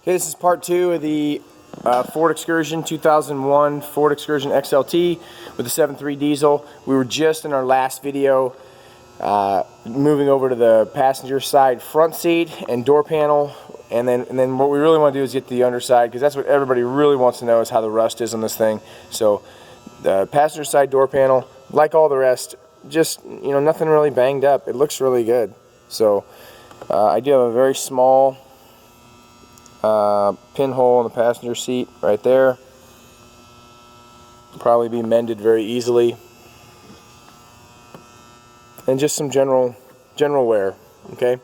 Okay, this is part 2 of the Ford Excursion 2001 Ford Excursion XLT with the 7.3 diesel. We were just in our last video moving over to the passenger side front seat and door panel, and then what we really want to do is get to the underside, because that's what everybody really wants to know, is how the rust is on this thing. So the passenger side door panel, like all the rest, just, you know, nothing really banged up. It looks really good. So I do have a very small pinhole in the passenger seat right there. Probably be mended very easily, and just some general wear. Okay,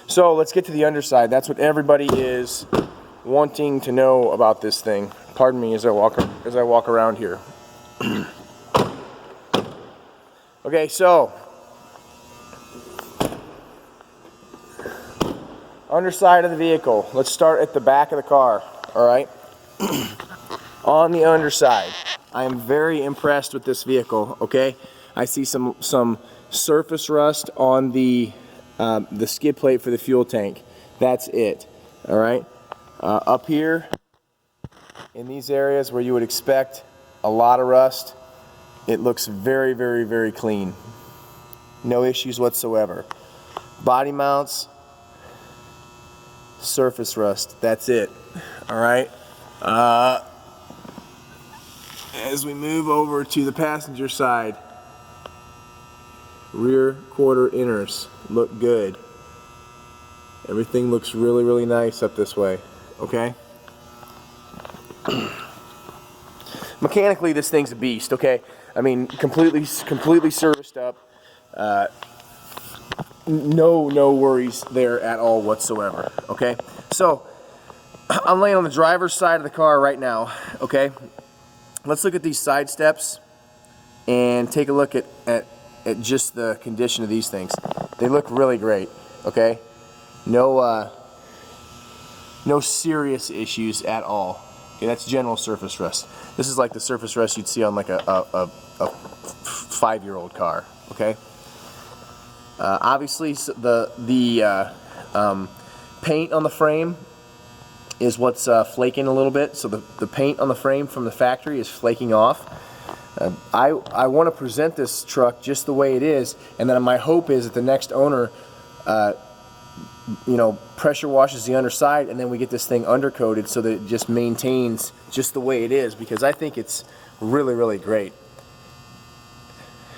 so let's get to the underside. That's what everybody is wanting to know about this thing. Pardon me as I walk around here. Okay, so underside of the vehicle. Let's start at the back of the car. All right. On the underside, I am very impressed with this vehicle. Okay, I see some surface rust on the skid plate for the fuel tank. That's it. All right. Up here, in these areas where you would expect a lot of rust, it looks very, very, very clean. No issues whatsoever. Body mounts, surface rust. That's it. All right. As we move over to the passenger side, rear quarter inners look good. Everything looks really, really nice up this way. Okay. Mechanically, this thing's a beast. Okay. I mean, completely serviced up. No worries there at all whatsoever. Okay, so I'm laying on the driver's side of the car right now. Okay, let's look at these side steps and take a look at just the condition of these things. They look really great. Okay, no serious issues at all. Okay, that's general surface rust. This is like the surface rust you'd see on like a 5-year-old car. Okay. Obviously, the paint on the frame is what's flaking a little bit. So the paint on the frame from the factory is flaking off. I want to present this truck just the way it is, and then my hope is that the next owner, you know, pressure washes the underside, and then we get this thing undercoated so that it just maintains just the way it is, because I think it's really, really great.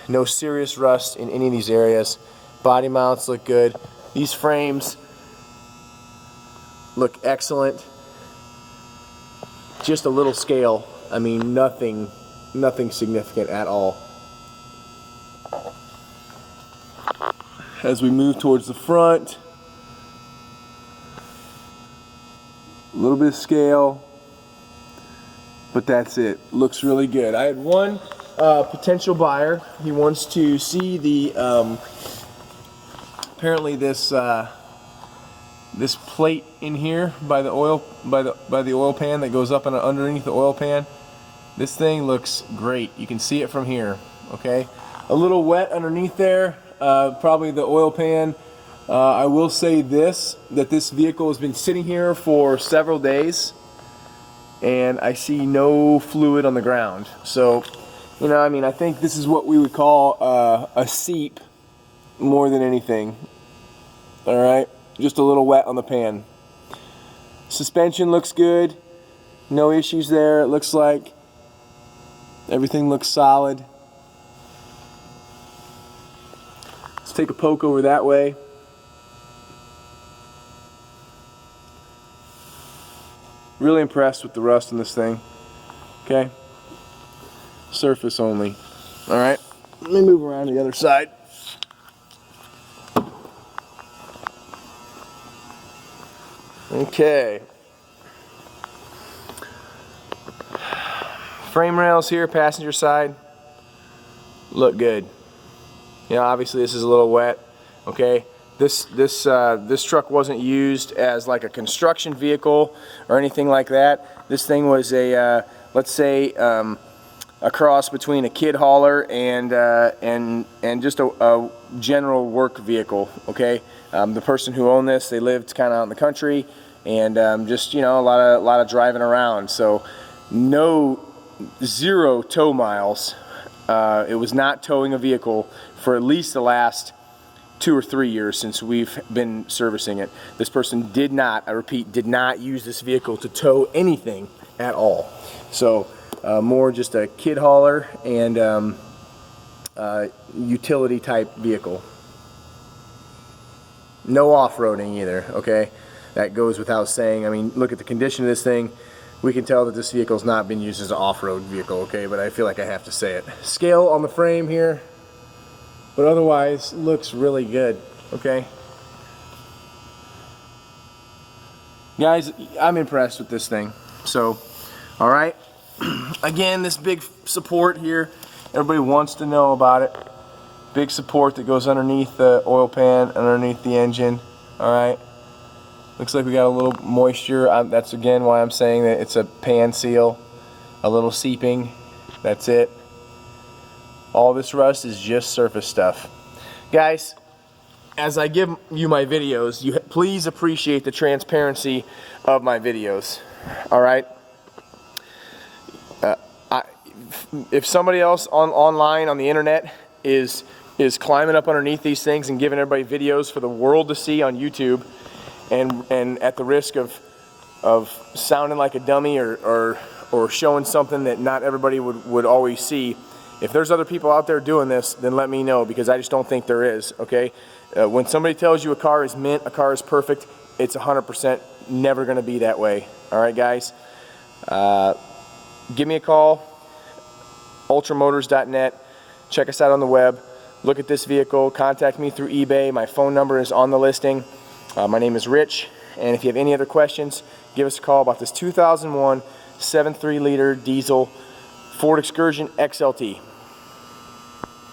No serious rust in any of these areas. Body mounts look good. These frames look excellent. Just a little scale. I mean, nothing significant at all. As we move towards the front, a little bit of scale, but that's it. Looks really good. I had one potential buyer. He wants to see the apparently this this plate in here by the oil pan that goes up and underneath the oil pan. This thing looks great. You can see it from here. Okay, a little wet underneath there, probably the oil pan. I will say that this vehicle has been sitting here for several days, and I see no fluid on the ground. So, you know, I mean, I think this is what we would call a seep more than anything. All right, just a little wet on the pan. Suspension looks good. No issues there. It looks like everything looks solid. Let's take a poke over that way. Really impressed with the rust on this thing. Okay, surface only. All right, let me move around to the other side. Okay, frame rails here, passenger side, look good. You know, obviously this is a little wet. Okay, this truck wasn't used as like a construction vehicle or anything like that. This thing was a let's say a cross between a kid hauler and just a general work vehicle. Okay, the person who owned this, they lived kind of out in the country, and just, you know, a lot of driving around. So zero tow miles. It was not towing a vehicle for at least the last 2 or 3 years since we've been servicing it. This person did not, I repeat, did not use this vehicle to tow anything at all. So more just a kid hauler and utility type vehicle. No off-roading either, okay? That goes without saying. I mean, look at the condition of this thing. We can tell that this vehicle's not been used as an off-road vehicle, okay? But I feel like I have to say it. Scale on the frame here, but otherwise looks really good, okay? Guys, I'm impressed with this thing. So, all right. Again, this big support here, everybody wants to know about it. Big support that goes underneath the oil pan, underneath the engine, all right? Looks like we got a little moisture. That's again why I'm saying that it's a pan seal, a little seeping, that's it. All this rust is just surface stuff. Guys, as I give you my videos, please appreciate the transparency of my videos, all right? If somebody else online on the internet is climbing up underneath these things and giving everybody videos for the world to see on YouTube, and at the risk of sounding like a dummy or showing something that not everybody would always see, if there's other people out there doing this, then let me know, because I just don't think there is, okay? When somebody tells you a car is mint, a car is perfect, it's 100% never going to be that way. All right, guys? Give me a call, ultramotors.net. Check us out on the web. Look at this vehicle. Contact me through eBay. My phone number is on the listing. My name is Rich, and if you have any other questions, give us a call about this 2001 7.3 liter diesel Ford Excursion XLT.